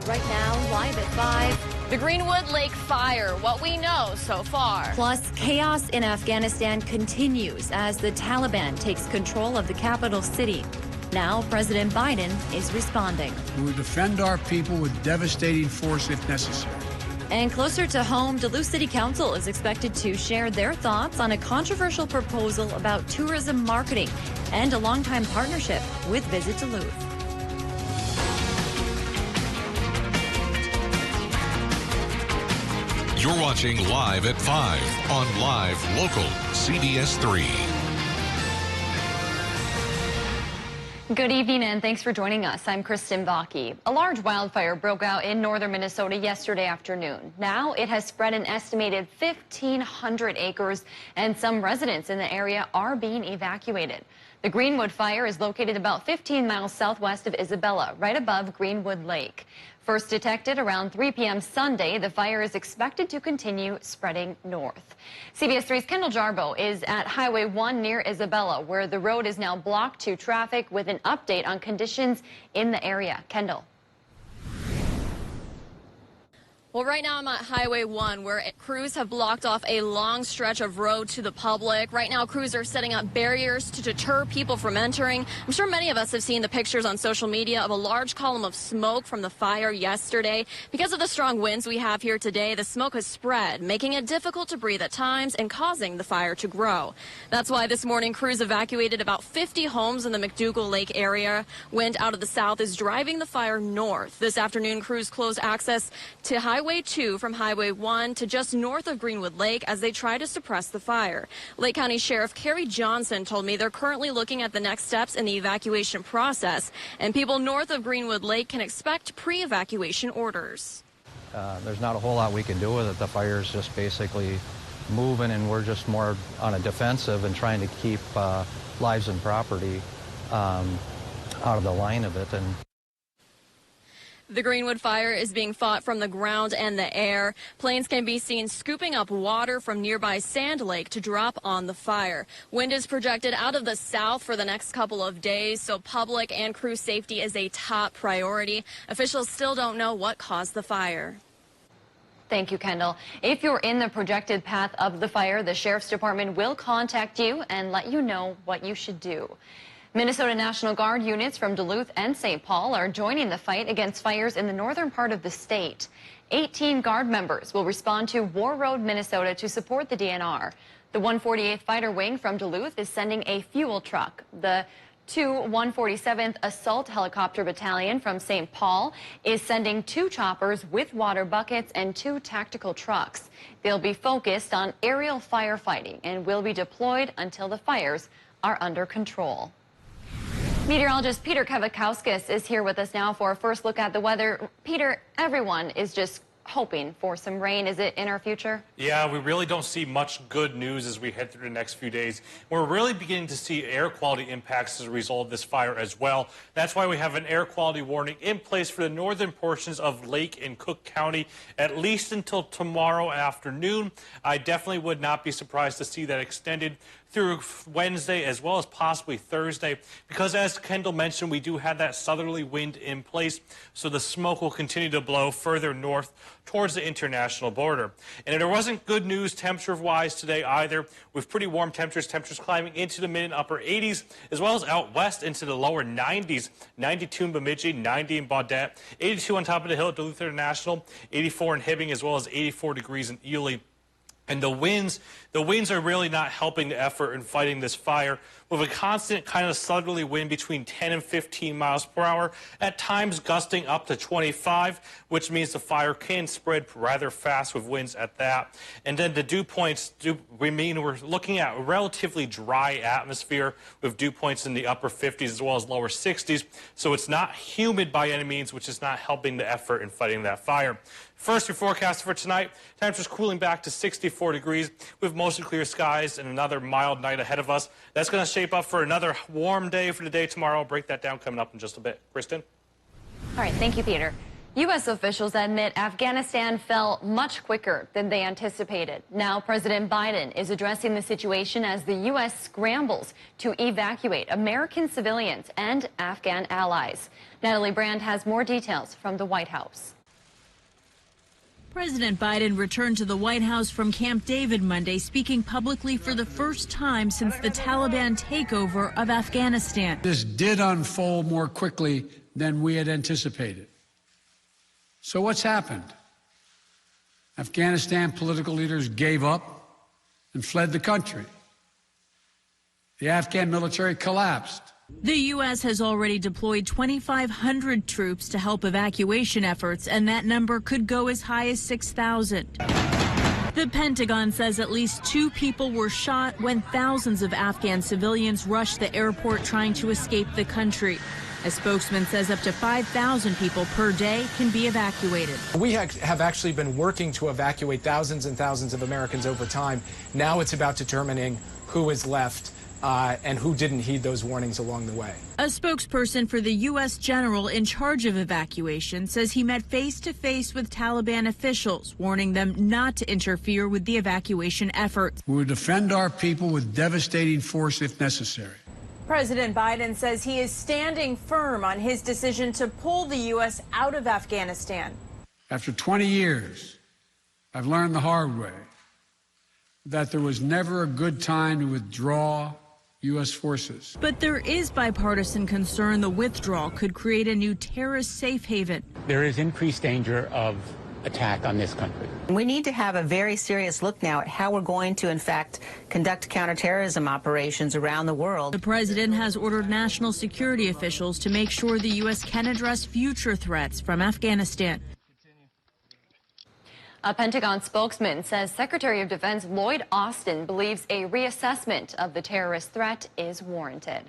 Right now, live at 5. The Greenwood Lake fire, what we know so far. Plus, chaos in Afghanistan continues as the Taliban takes control of the capital city. Now, President Biden is responding. We will defend our people with devastating force if necessary. And closer to home, Duluth City Council is expected to share their thoughts on a controversial proposal about tourism marketing and a longtime partnership with Visit Duluth. You're watching Live at 5 on Live Local CBS3. Good evening and thanks for joining us. I'm Kristen Vaki. A large wildfire broke out in northern Minnesota yesterday afternoon. Now it has spread an estimated 1,500 acres and some residents in the area are being evacuated. The Greenwood fire is located about 15 miles southwest of Isabella, right above Greenwood Lake. First detected around 3 p.m. Sunday, the fire is expected to continue spreading north. CBS3's Kendall Jarbo is at Highway 1 near Isabella, where the road is now blocked to traffic with an update on conditions in the area. Kendall. Well, right now I'm at Highway 1 where crews have blocked off a long stretch of road to the public. Right now crews are setting up barriers to deter people from entering. I'm sure many of us have seen the pictures on social media of a large column of smoke from the fire yesterday. Because of the strong winds we have here today, the smoke has spread, making it difficult to breathe at times and causing the fire to grow. That's why this morning crews evacuated about 50 homes in the McDougal Lake area. Wind out of the south is driving the fire north. This afternoon crews closed access to Highway 2 from Highway 1 to just north of Greenwood Lake as they try to suppress the fire. Lake County Sheriff Carrie Johnson told me they're currently looking at the next steps in the evacuation process, and people north of Greenwood Lake can expect pre-evacuation orders. There's not a whole lot we can do with it. The fire's just basically moving, and we're just more on a defensive and trying to keep lives and property out of the line of it. And the Greenwood fire is being fought from the ground and the air. Planes can be seen scooping up water from nearby Sand Lake to drop on the fire. Wind is projected out of the south for the next couple of days, so public and crew safety is a top priority. Officials still don't know what caused the fire. Thank you, Kendall. If you're in the projected path of the fire, the Sheriff's Department will contact you and let you know what you should do. Minnesota National Guard units from Duluth and St. Paul are joining the fight against fires in the northern part of the state. 18 Guard members will respond to War Road, Minnesota to support the DNR. The 148th Fighter Wing from Duluth is sending a fuel truck. The 147th Assault Helicopter Battalion from St. Paul is sending 2 choppers with water buckets and 2 tactical trucks. They'll be focused on aerial firefighting and will be deployed until the fires are under control. Meteorologist Peter Kavakowskis is here with us now for a first look at the weather. Peter, everyone is just hoping for some rain. Is it in our future? Yeah, we really don't see much good news as we head through the next few days. We're really beginning to see air quality impacts as a result of this fire as well. That's why we have an air quality warning in place for the northern portions of Lake and Cook County, at least until tomorrow afternoon. I definitely would not be surprised to see that extended through Wednesday as well as possibly Thursday, because as Kendall mentioned, we do have that southerly wind in place, so the smoke will continue to blow further north towards the international border. And there wasn't good news temperature-wise today either, with pretty warm temperatures climbing into the mid and upper 80s, as well as out west into the lower 90s, 92 in Bemidji, 90 in Baudette, 82 on top of the hill at Duluth International, 84 in Hibbing, as well as 84 degrees in Ely. And the winds are really not helping the effort in fighting this fire, with a constant kind of southerly wind between 10 and 15 miles per hour, at times gusting up to 25, which means the fire can spread rather fast with winds at that. And then the dew points we're looking at a relatively dry atmosphere with dew points in the upper 50s as well as lower 60s. So it's not humid by any means, which is not helping the effort in fighting that fire. First, your forecast for tonight, temperatures cooling back to 64 degrees with mostly clear skies and another mild night ahead of us. That's going to shape up for another warm day for the day tomorrow. I'll break that down coming up in just a bit. Kristen? All right, thank you, Peter. U.S. officials admit Afghanistan fell much quicker than they anticipated. Now President Biden is addressing the situation as the U.S. scrambles to evacuate American civilians and Afghan allies. Natalie Brand has more details from the White House. President Biden returned to the White House from Camp David Monday, speaking publicly for the first time since the Taliban takeover of Afghanistan. This did unfold more quickly than we had anticipated. So what's happened? Afghanistan political leaders gave up and fled the country. The Afghan military collapsed. The U.S. has already deployed 2,500 troops to help evacuation efforts, and that number could go as high as 6,000. The Pentagon says at least 2 people were shot when thousands of Afghan civilians rushed the airport trying to escape the country. A spokesman says up to 5,000 people per day can be evacuated. We have actually been working to evacuate thousands and thousands of Americans over time. Now it's about determining who is left and who didn't heed those warnings along the way. A spokesperson for the U.S. general in charge of evacuation says he met face-to-face with Taliban officials, warning them not to interfere with the evacuation efforts. We will defend our people with devastating force if necessary. President Biden says he is standing firm on his decision to pull the U.S. out of Afghanistan. After 20 years, I've learned the hard way that there was never a good time to withdraw U.S. forces. But there is bipartisan concern the withdrawal could create a new terrorist safe haven. There is increased danger of attack on this country. We need to have a very serious look now at how we're going to, in fact, conduct counterterrorism operations around the world. The president has ordered national security officials to make sure the U.S. can address future threats from Afghanistan. A Pentagon spokesman says Secretary of Defense Lloyd Austin believes a reassessment of the terrorist threat is warranted.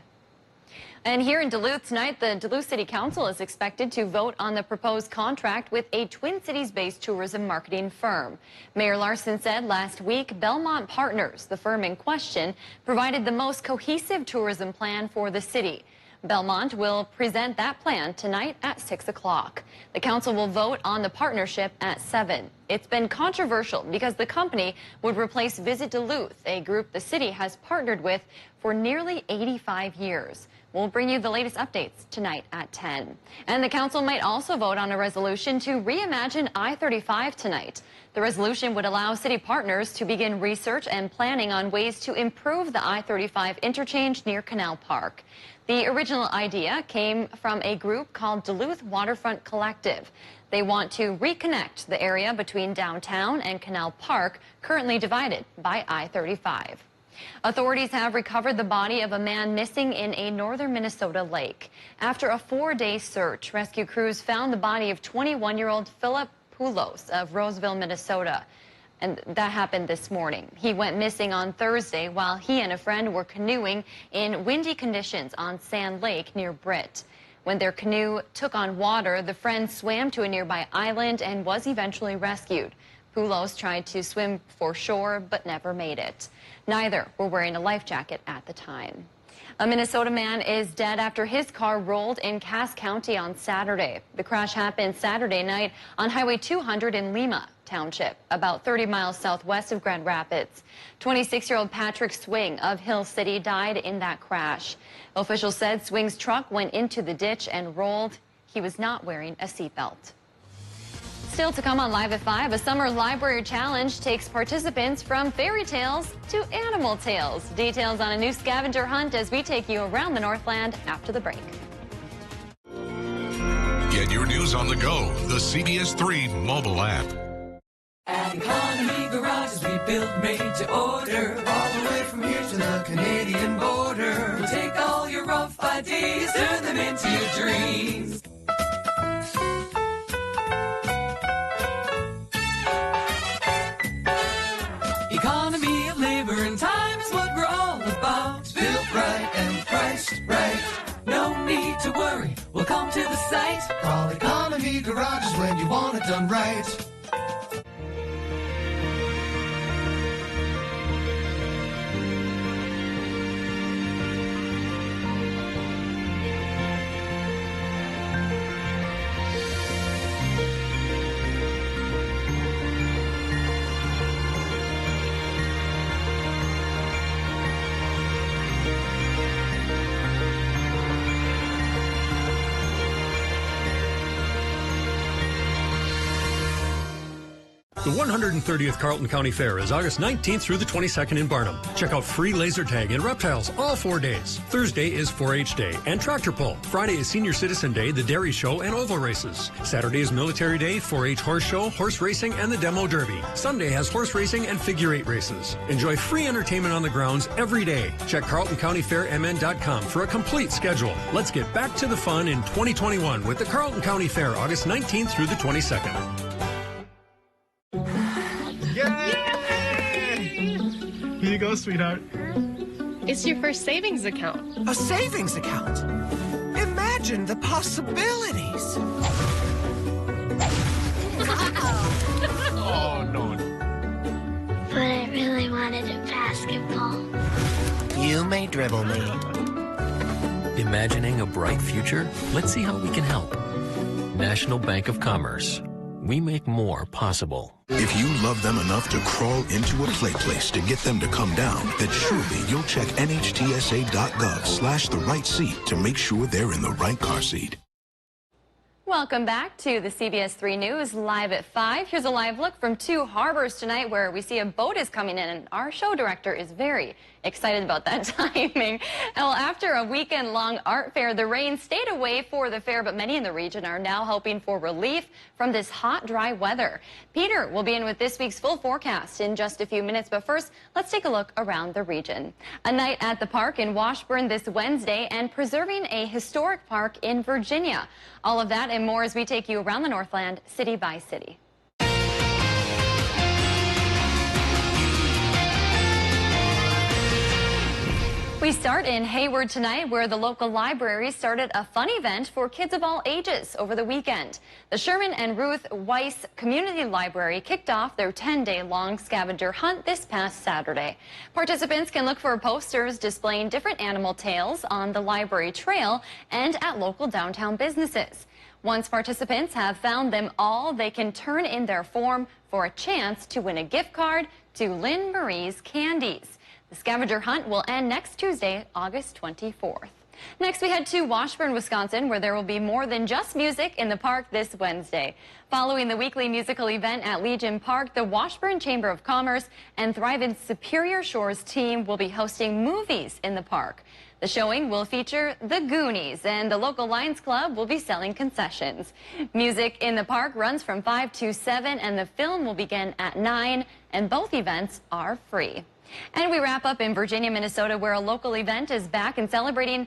And here in Duluth tonight, the Duluth City Council is expected to vote on the proposed contract with a Twin Cities-based tourism marketing firm. Mayor Larson said last week Belmont Partners, the firm in question, provided the most cohesive tourism plan for the city. Belmont will present that plan tonight at 6 o'clock. The council will vote on the partnership at 7. It's been controversial because the company would replace Visit Duluth, a group the city has partnered with for nearly 85 years. We'll bring you the latest updates tonight at 10. And the council might also vote on a resolution to reimagine I-35 tonight. The resolution would allow city partners to begin research and planning on ways to improve the I-35 interchange near Canal Park. The original idea came from a group called Duluth Waterfront Collective. They want to reconnect the area between downtown and Canal Park, currently divided by I-35. Authorities have recovered the body of a man missing in a northern Minnesota lake. After a 4-day search, rescue crews found the body of 21-year-old Philip Poulos of Roseville, Minnesota. And that happened this morning. He went missing on Thursday while he and a friend were canoeing in windy conditions on Sand Lake near Britt. When their canoe took on water, the friend swam to a nearby island and was eventually rescued. Poulos tried to swim for shore but never made it. Neither were wearing a life jacket at the time. A Minnesota man is dead after his car rolled in Cass County on Saturday. The crash happened Saturday night on Highway 200 in Lima Township, about 30 miles southwest of Grand Rapids. 26-year-old Patrick Swing of Hill City died in that crash. Officials said Swing's truck went into the ditch and rolled. He was not wearing a seatbelt. Still to come on Live at 5, a summer library challenge takes participants from fairy tales to animal tales. Details on a new scavenger hunt as we take you around the Northland after the break. Get your news on the go, the CBS3 mobile app. At Economy Garages, we build made to order. All the way from here to the Canadian border. We'll take all your rough ideas, turn them into your dreams. Economy of labor and time is what we're all about. Built right and priced right. No need to worry, we'll come to the site. Call Economy Garages when you want it done right. The 130th Carlton County Fair is August 19th through the 22nd in Barnum. Check out free laser tag and reptiles all 4 days. Thursday is 4-H Day and tractor pull. Friday is Senior Citizen Day, the dairy show, and oval races. Saturday is Military Day, 4-H horse show, horse racing, and the demo derby. Sunday has horse racing and figure 8 races. Enjoy free entertainment on the grounds every day. Check CarltonCountyFairMN.com for a complete schedule. Let's get back to the fun in 2021 with the Carlton County Fair, August 19th through the 22nd. Here you go, sweetheart. It's your first savings account. A savings account? Imagine the possibilities. Oh, no. But I really wanted a basketball. You may dribble me. Imagining a bright future? Let's see how we can help. National Bank of Commerce. We make more possible. If you love them enough to crawl into a play place to get them to come down, then surely you'll check nhtsa.gov/the right seat to make sure they're in the right car seat. Welcome back to the CBS3 News live at 5. Here's a live look from 2 harbors tonight where we see a boat is coming in, and our show director is very excited about that timing. Well, after a weekend-long art fair, the rain stayed away for the fair, but many in the region are now hoping for relief from this hot, dry weather. Peter will be in with this week's full forecast in just a few minutes, but first, let's take a look around the region. A night at the park in Washburn this Wednesday and preserving a historic park in Virginia. All of that and more as we take you around the Northland, city by city. We start in Hayward tonight, where the local library started a fun event for kids of all ages over the weekend. The Sherman and Ruth Weiss Community Library kicked off their 10-day-long scavenger hunt this past Saturday. Participants can look for posters displaying different animal tales on the library trail and at local downtown businesses. Once participants have found them all, they can turn in their form for a chance to win a gift card to Lynn Marie's Candies. The scavenger hunt will end next Tuesday, August 24th. Next, we head to Washburn, Wisconsin, where there will be more than just music in the park this Wednesday. Following the weekly musical event at Legion Park, the Washburn Chamber of Commerce and Thrive Superior Shores team will be hosting movies in the park. The showing will feature The Goonies, and the local Lions Club will be selling concessions. Music in the park runs from 5 to 7, and the film will begin at 9, and both events are free. And we wrap up in Virginia, Minnesota, where a local event is back and celebrating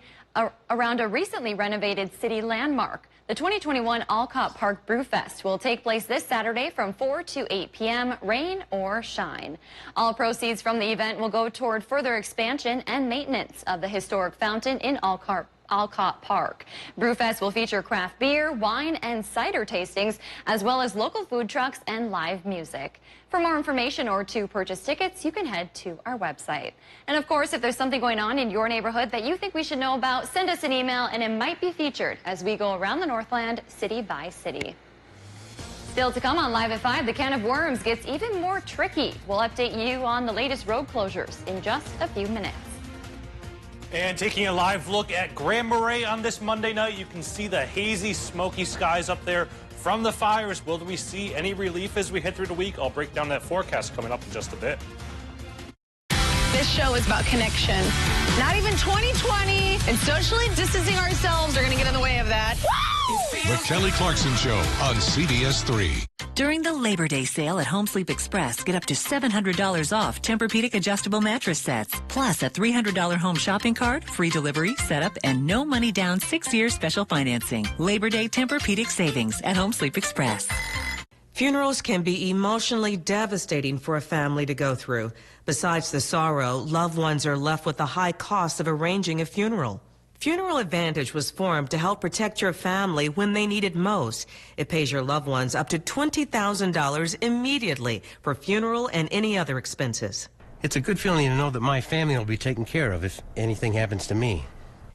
around a recently renovated city landmark. The 2021 Alcott Park Brewfest will take place this Saturday from 4 to 8 p.m., rain or shine. All proceeds from the event will go toward further expansion and maintenance of the historic fountain in Alcott Park. Brewfest will feature craft beer, wine, and cider tastings, as well as local food trucks and live music. For more information or to purchase tickets, you can head to our website. And of course, if there's something going on in your neighborhood that you think we should know about, send us an email and it might be featured as we go around the Northland city by city. Still to come on Live at 5, the can of worms gets even more tricky. We'll update you on the latest road closures in just a few minutes. And taking a live look at Grand Marais on this Monday night, you can see the hazy, smoky skies up there from the fires. Will we see any relief as we head through the week? I'll break down that forecast coming up in just a bit. This show is about connection. Not even 2020 and socially distancing ourselves are going to get in the way of that. The Kelly Clarkson Show on CBS3. During the Labor Day sale at Home Sleep Express, get up to $700 off Tempur-Pedic adjustable mattress sets. Plus a $300 home shopping cart, free delivery, setup, and no money down 6-year special financing. Labor Day Tempur-Pedic savings at Home Sleep Express. Funerals can be emotionally devastating for a family to go through. Besides the sorrow, loved ones are left with the high cost of arranging a funeral. Funeral Advantage was formed to help protect your family when they need it most. It pays your loved ones up to $20,000 immediately for funeral and any other expenses. It's a good feeling to know that my family will be taken care of if anything happens to me.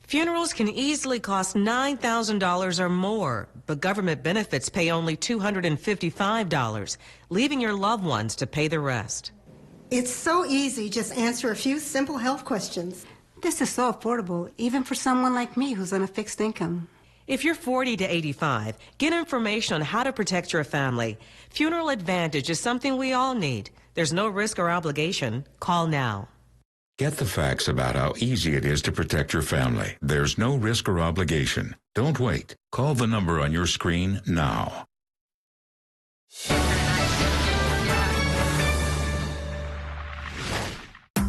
Funerals can easily cost $9,000 or more, but government benefits pay only $255, leaving your loved ones to pay the rest. It's so easy. Just answer a few simple health questions. This is so affordable, even for someone like me who's on a fixed income. If you're 40 to 85, get information on how to protect your family. Funeral Advantage is something we all need. There's no risk or obligation. Call now. Get the facts about how easy it is to protect your family. There's no risk or obligation. Don't wait. Call the number on your screen now.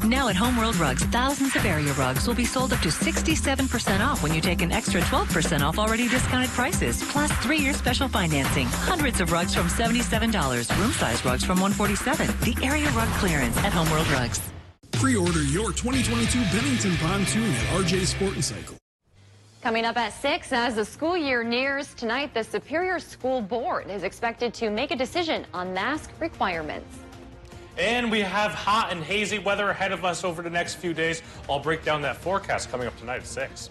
Now at Homeworld Rugs, thousands of area rugs will be sold up to 67% off when you take an extra 12% off already discounted prices, plus 3-year special financing. Hundreds of rugs from $77, room-size rugs from $147. The area rug clearance at Homeworld Rugs. Pre-order your 2022 Bennington Pontoon at RJ Sport & Cycle. Coming up at 6, as the school year nears tonight, the Superior School Board is expected to make a decision on mask requirements. And we have hot and hazy weather ahead of us over the next few days. I'll break down that forecast coming up tonight at 6.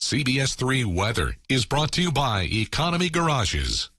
CBS3 weather is brought to you by Economy Garages.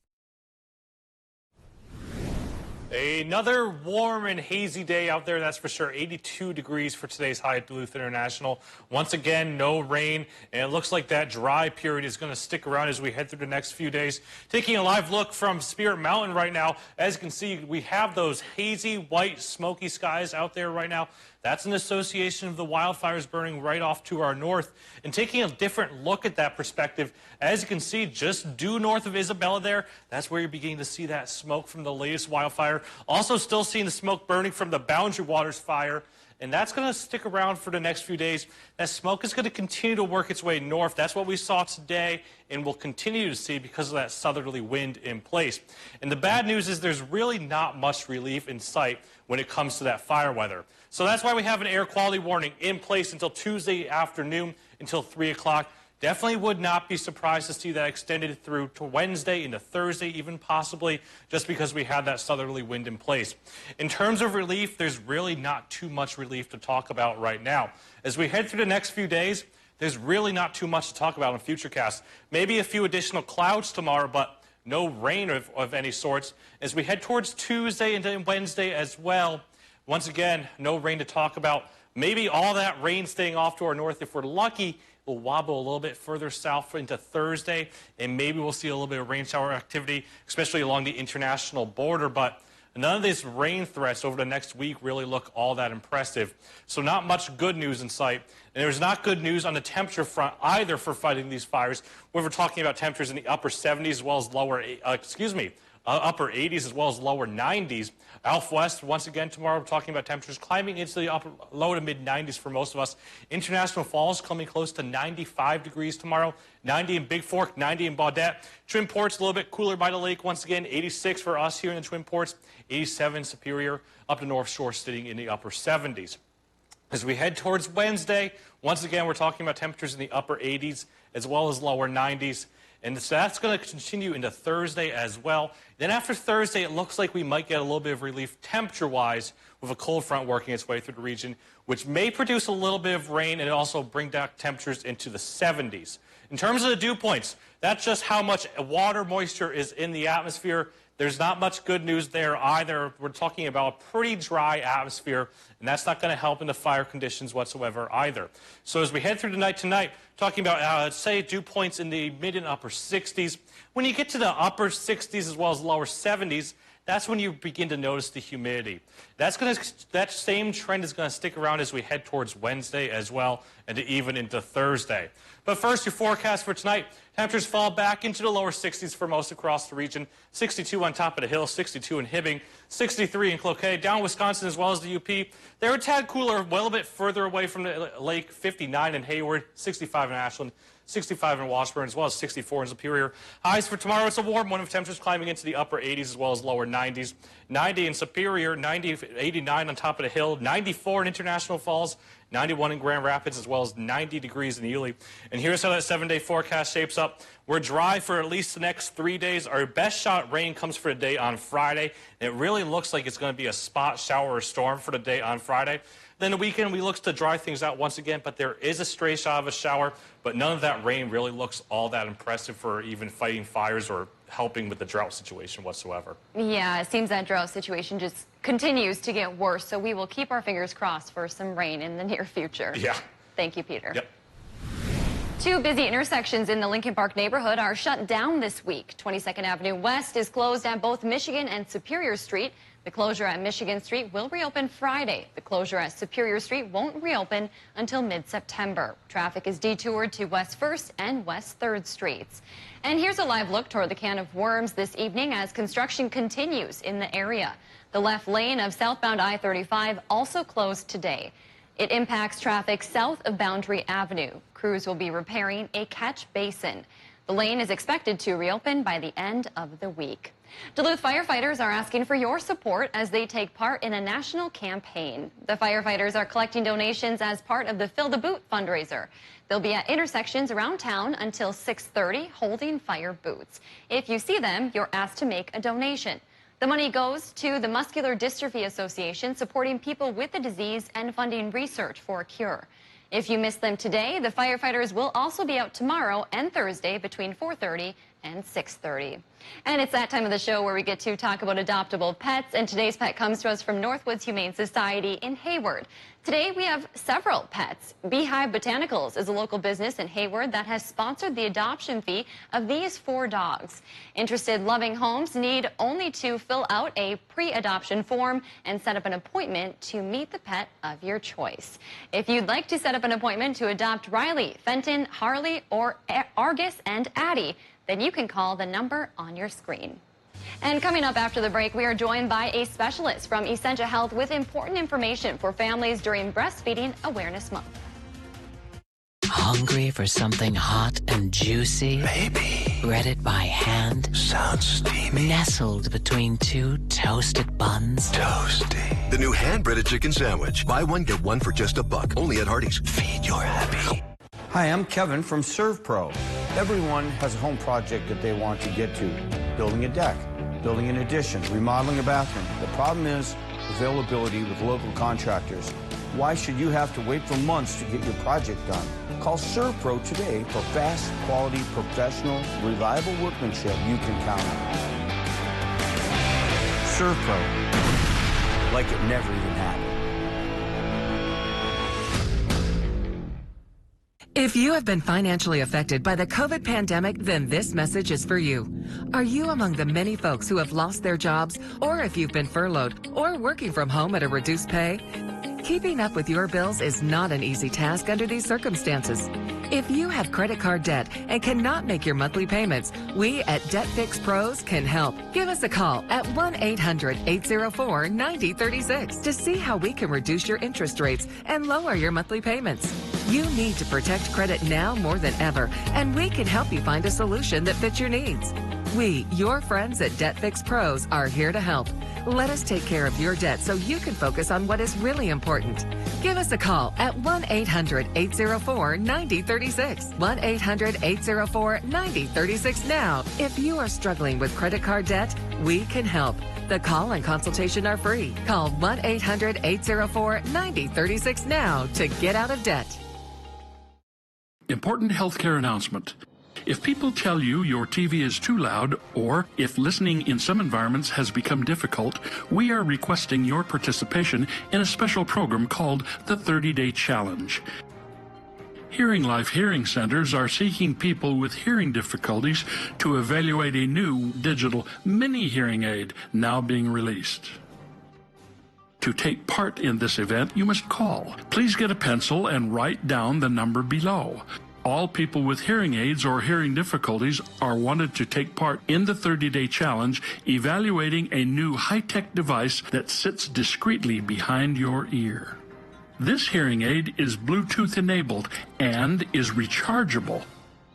Another warm and hazy day out there, that's for sure. 82 degrees for today's high at Duluth International. Once again, no rain, and it looks like that dry period is going to stick around as we head through the next few days. Taking a live look from Spirit Mountain right now, as you can see, we have those hazy, white, smoky skies out there right now. That's an association of the wildfires burning right off to our north. And taking a different look at that perspective, as you can see, just due north of Isabella there, that's where you're beginning to see that smoke from the latest wildfire. Also still seeing the smoke burning from the Boundary Waters fire. And that's going to stick around for the next few days. That smoke is going to continue to work its way north. That's what we saw today and will continue to see because of that southerly wind in place. And the bad news is there's really not much relief in sight when it comes to that fire weather. So that's why we have an air quality warning in place until Tuesday afternoon until 3 o'clock. Definitely would not be surprised to see that extended through to Wednesday into Thursday, even possibly, just because we had that southerly wind in place. In terms of relief, there's really not too much relief to talk about right now. As we head through the next few days, there's really not too much to talk about in Futurecast. Maybe a few additional clouds tomorrow, but no rain of any sorts. As we head towards Tuesday and then Wednesday as well, once again, no rain to talk about. Maybe all that rain staying off to our north. If we're lucky, we'll wobble a little bit further south into Thursday, and maybe we'll see a little bit of rain shower activity, especially along the international border. But none of these rain threats over the next week really look all that impressive. So not much good news in sight. And there's not good news on the temperature front either for fighting these fires. We're talking about temperatures in the upper 70s as well as lower, upper 80s as well as lower 90s. Out west, once again, tomorrow we're talking about temperatures climbing into the low to mid 90s for most of us. International Falls coming close to 95 degrees tomorrow. 90 in Big Fork, 90 in Baudette. Twin Ports a little bit cooler by the lake once again. 86 for us here in the Twin Ports. 87 Superior, up the North Shore sitting in the upper 70s. As we head towards Wednesday, once again we're talking about temperatures in the upper 80s as well as lower 90s. And so that's going to continue into Thursday as well. Then after Thursday, it looks like we might get a little bit of relief temperature-wise with a cold front working its way through the region, which may produce a little bit of rain and also bring back temperatures into the 70s. In terms of the dew points, that's just how much water moisture is in the atmosphere. There's not much good news there either. We're talking about a pretty dry atmosphere, and that's not going to help in the fire conditions whatsoever either. So as we head through the night tonight, talking about, say, dew points in the mid and upper 60s. When you get to the upper 60s as well as lower 70s, that's when you begin to notice the humidity. That same trend is going to stick around as we head towards Wednesday as well, and even into Thursday. But first, your forecast for tonight. Temperatures fall back into the lower 60s for most across the region. 62 on top of the hill, 62 in Hibbing, 63 in Cloquet, down in Wisconsin as well as the UP. They're a tad cooler, well a bit further away from the lake, 59 in Hayward, 65 in Ashland, 65 in Washburn, as well as 64 in Superior. Highs for tomorrow, it's a warm one with temperatures climbing into the upper 80s as well as lower 90s. 90 in Superior, 89 on top of the hill, 94 in International Falls, 91 in Grand Rapids, as well as 90 degrees in Ely. And here's how that 7-day forecast shapes up. We're dry for at least the next 3 days. Our best shot at rain comes for the day on Friday. And it really looks like it's going to be a spot shower or storm for the day on Friday. Then the weekend, we look to dry things out once again, but there is a stray shot of a shower, but none of that rain really looks all that impressive for even fighting fires or helping with the drought situation whatsoever. Yeah, it seems that drought situation just continues to get worse, so we will keep our fingers crossed for some rain in the near future. Yeah. Thank you, Peter. Yep. Two busy intersections in the Lincoln Park neighborhood are shut down this week. 22nd Avenue West is closed at both Michigan and Superior Street. The closure at Michigan Street will reopen Friday. The closure at Superior Street won't reopen until mid-September. Traffic is detoured to West 1st and West 3rd Streets. And here's a live look toward the can of worms this evening as construction continues in the area. The left lane of southbound I-35 also closed today. It impacts traffic south of Boundary Avenue. Crews will be repairing a catch basin. The lane is expected to reopen by the end of the week. Duluth firefighters are asking for your support as they take part in a national campaign. The firefighters are collecting donations as part of the Fill the Boot fundraiser. They'll be at intersections around town until 6:30 holding fire boots. If you see them, you're asked to make a donation. The money goes to the Muscular Dystrophy Association, supporting people with the disease and funding research for a cure. If you miss them today, the firefighters will also be out tomorrow and Thursday between 4:30 and 6:30. And it's that time of the show where we get to talk about adoptable pets, and today's pet comes to us from Northwoods Humane Society in Hayward. Today we have several pets. Beehive Botanicals is a local business in Hayward that has sponsored the adoption fee of these 4 dogs. Interested loving homes need only to fill out a pre-adoption form and set up an appointment to meet the pet of your choice. If you'd like to set up an appointment to adopt Riley, Fenton, Harley, or Argus and Addie, then you can call the number on your screen. And coming up after the break, we are joined by a specialist from Essentia Health with important information for families during Breastfeeding Awareness Month. Hungry for something hot and juicy? Baby. Breaded by hand? Sounds steamy. Nestled between 2 toasted buns? Toasty. The new hand-breaded chicken sandwich. Buy one, get one for just $1. Only at Hardee's. Feed your happy. Hi, I'm Kevin from ServPro. Everyone has a home project that they want to get to. Building a deck, building an addition, remodeling a bathroom. The problem is availability with local contractors. Why should you have to wait for months to get your project done? Call ServPro today for fast, quality, professional, reliable workmanship you can count on. ServPro, like it never even happened. If you have been financially affected by the COVID pandemic, then this message is for you. Are you among the many folks who have lost their jobs, or if you've been furloughed, or working from home at a reduced pay? Keeping up with your bills is not an easy task under these circumstances. If you have credit card debt and cannot make your monthly payments, we at Debt Fix Pros can help. Give us a call at 1-800-804-9036 to see how we can reduce your interest rates and lower your monthly payments. You need to protect credit now more than ever, and we can help you find a solution that fits your needs. We, your friends at Debt Fix Pros, are here to help. Let us take care of your debt so you can focus on what is really important. Give us a call at 1-800-804-9036. 1-800-804-9036 now. If you are struggling with credit card debt, we can help. The call and consultation are free. Call 1-800-804-9036 now to get out of debt. Important healthcare announcement. If people tell you your TV is too loud, or if listening in some environments has become difficult, we are requesting your participation in a special program called the 30-Day Challenge. Hearing Life Hearing Centers are seeking people with hearing difficulties to evaluate a new digital mini hearing aid now being released. To take part in this event, you must call. Please get a pencil and write down the number below. All people with hearing aids or hearing difficulties are wanted to take part in the 30-Day Challenge, evaluating a new high-tech device that sits discreetly behind your ear. This hearing aid is Bluetooth enabled and is rechargeable.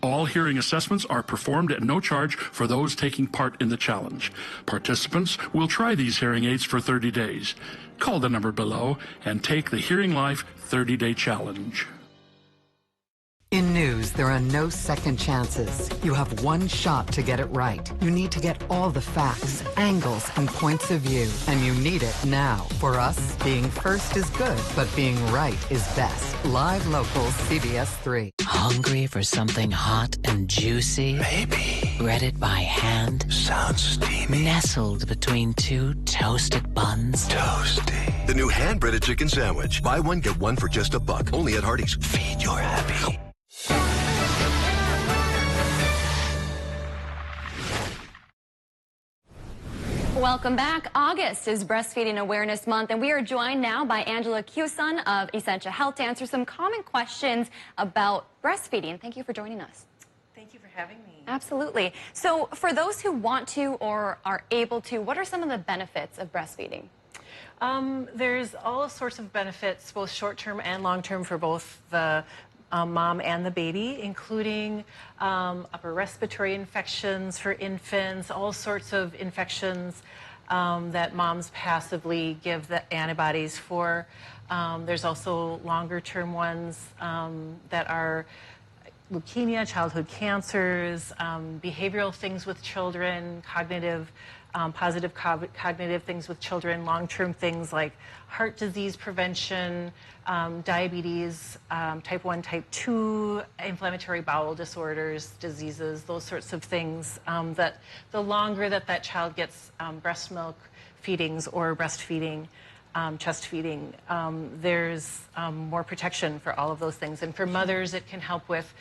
All hearing assessments are performed at no charge for those taking part in the challenge. Participants will try these hearing aids for 30 days. Call the number below and take the Hearing Life 30-Day Challenge. In news, there are no second chances. You have one shot to get it right. You need to get all the facts, angles, and points of view. And you need it now. For us, being first is good, but being right is best. Live local CBS3. Hungry for something hot and juicy? Maybe. Breaded by hand? Sounds steamy. Nestled between two toasted buns? Toasty. The new hand-breaded chicken sandwich. Buy one, get one for just $1. Only at Hardee's. Feed your happy. Welcome back. August is Breastfeeding Awareness Month, and we are joined now by Angela Cuson of Essentia Health to answer some common questions about breastfeeding. Thank you for joining us. Thank you for having me. Absolutely. So for those who want to or are able to, what are some of the benefits of breastfeeding? There's all sorts of benefits, both short-term and long-term, for both the mom and the baby, including upper respiratory infections for infants, all sorts of infections that moms passively give the antibodies for. There's also longer-term ones that are leukemia, childhood cancers, behavioral things with children, cognitive, positive cognitive things with children, long-term things like heart disease prevention, diabetes, type 1, type 2, inflammatory bowel disorders, diseases, those sorts of things, that the longer that child gets breast milk feedings or breastfeeding, chest feeding, there's more protection for all of those things. And for mothers, it can help with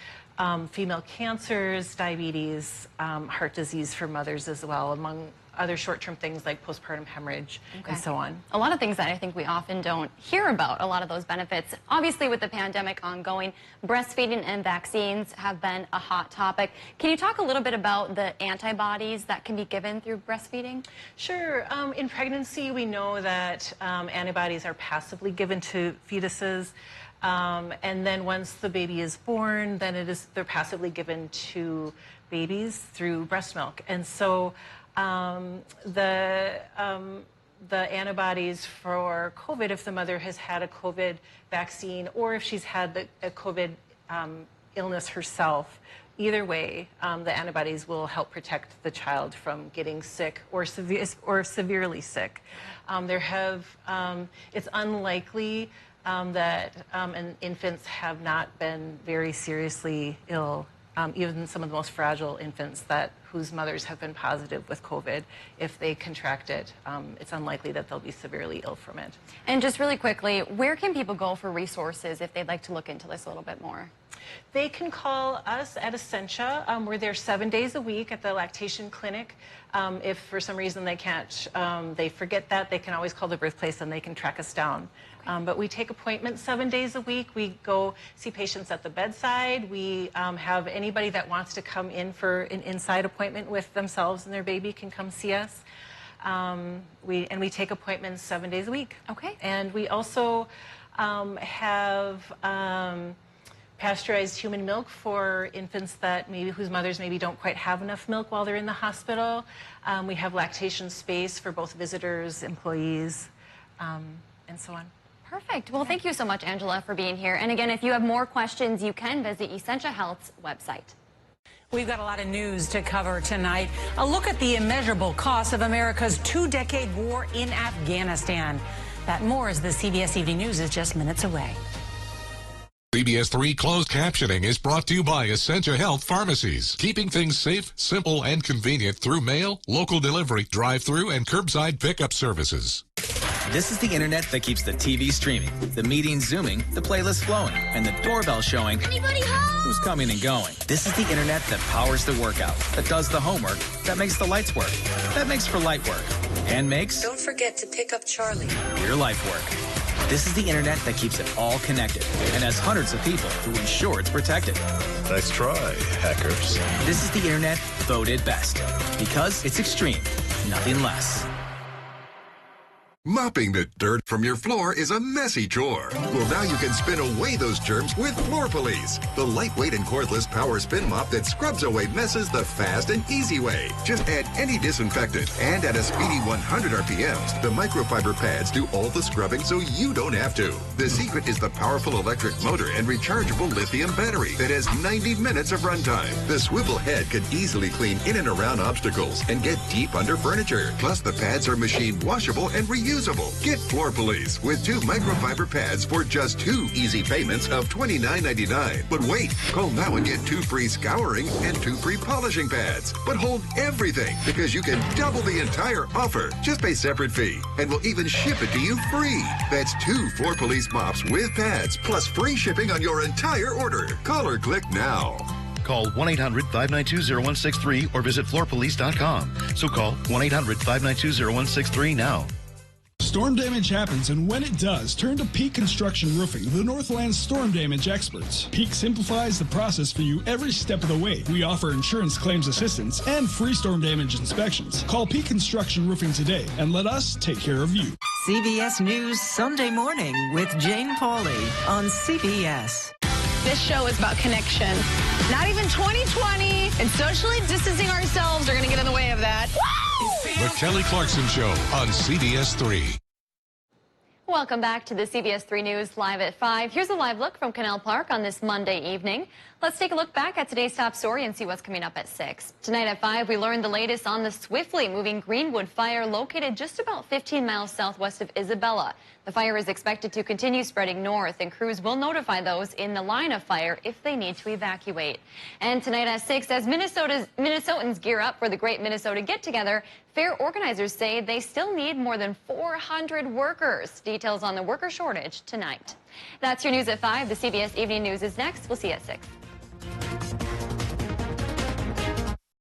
female cancers, diabetes, heart disease for mothers as well, among other short-term things like postpartum hemorrhage and so on. A lot of things that I think we often don't hear about, a lot of those benefits. Obviously, with the pandemic ongoing, breastfeeding and vaccines have been a hot topic. Can you talk a little bit about the antibodies that can be given through breastfeeding? Sure. In pregnancy, we know that antibodies are passively given to fetuses. And then once the baby is born, then they're passively given to babies through breast milk. And so the antibodies for COVID, if the mother has had a COVID vaccine or if she's had a COVID illness herself, either way, the antibodies will help protect the child from getting sick or severely sick. It's unlikely that infants have not been very seriously ill, even some of the most fragile infants whose mothers have been positive with COVID. If they contract it, it's unlikely that they'll be severely ill from it. And just really quickly, where can people go for resources if they'd like to look into this a little bit more? They can call us at Essentia. We're there 7 days a week at the lactation clinic. If for some reason they can't, they forget that, they can always call the birthplace and they can track us down. But we take appointments 7 days a week. We go see patients at the bedside. We have anybody that wants to come in for an inside appointment with themselves and their baby can come see us. We take appointments 7 days a week. Okay. And we also have pasteurized human milk for infants whose mothers maybe don't quite have enough milk while they're in the hospital. We have lactation space for both visitors, employees, and so on. Perfect. Well, thank you so much, Angela, for being here. And again, if you have more questions, you can visit Essentia Health's website. We've got a lot of news to cover tonight. A look at the immeasurable cost of America's 2-decade war in Afghanistan. That and more as the CBS Evening News is just minutes away. CBS3 closed captioning is brought to you by Essentia Health Pharmacies, keeping things safe, simple, and convenient through mail, local delivery, drive-through, and curbside pickup services. This is the internet that keeps the TV streaming, the meetings zooming, the playlist flowing, and the doorbell showing anybody home? Who's coming and going. This is the internet that powers the workout, that does the homework, that makes the lights work, that makes for light work, and makes... Don't forget to pick up Charlie. ...your life work. This is the internet that keeps it all connected and has hundreds of people who ensure it's protected. Nice try, hackers. This is the internet voted best because it's extreme, nothing less. Mopping the dirt from your floor is a messy chore. Well, now you can spin away those germs with Floor Police, the lightweight and cordless power spin mop that scrubs away messes the fast and easy way. Just add any disinfectant, and at a speedy 100 RPMs, the microfiber pads do all the scrubbing so you don't have to. The secret is the powerful electric motor and rechargeable lithium battery that has 90 minutes of runtime. The swivel head can easily clean in and around obstacles and get deep under furniture. Plus, the pads are machine washable and reusable. Get Floor Police with 2 microfiber pads for just 2 easy payments of $29.99. But wait, call now and get 2 free scouring and 2 free polishing pads. But hold everything, because you can double the entire offer. Just pay separate fee, and we'll even ship it to you free. That's 2 Floor Police mops with pads, plus free shipping on your entire order. Call or click now. Call 1-800-592-0163 or visit floorpolice.com. So call 1-800-592-0163 now. Storm damage happens, and when it does, turn to Peak Construction Roofing, the Northland's storm damage experts. Peak simplifies the process for you every step of the way. We offer insurance claims assistance and free storm damage inspections. Call Peak Construction Roofing today and let us take care of you. CBS News Sunday Morning with Jane Pauley on CBS. This show is about connection. Not even 2020 and socially distancing ourselves are going to get in the way of that. The Kelly Clarkson Show on CBS3. Welcome back to the CBS3 News Live at 5. Here's a live look from Canal Park on this Monday evening. Let's take a look back at today's top story and see what's coming up at 6. Tonight at 5, we learned the latest on the swiftly moving Greenwood fire located just about 15 miles southwest of Isabella. The fire is expected to continue spreading north, and crews will notify those in the line of fire if they need to evacuate. And tonight at 6, as Minnesotans gear up for the Great Minnesota Get-Together, fair organizers say they still need more than 400 workers. Details on the worker shortage tonight. That's your news at 5. The CBS Evening News is next. We'll see you at 6.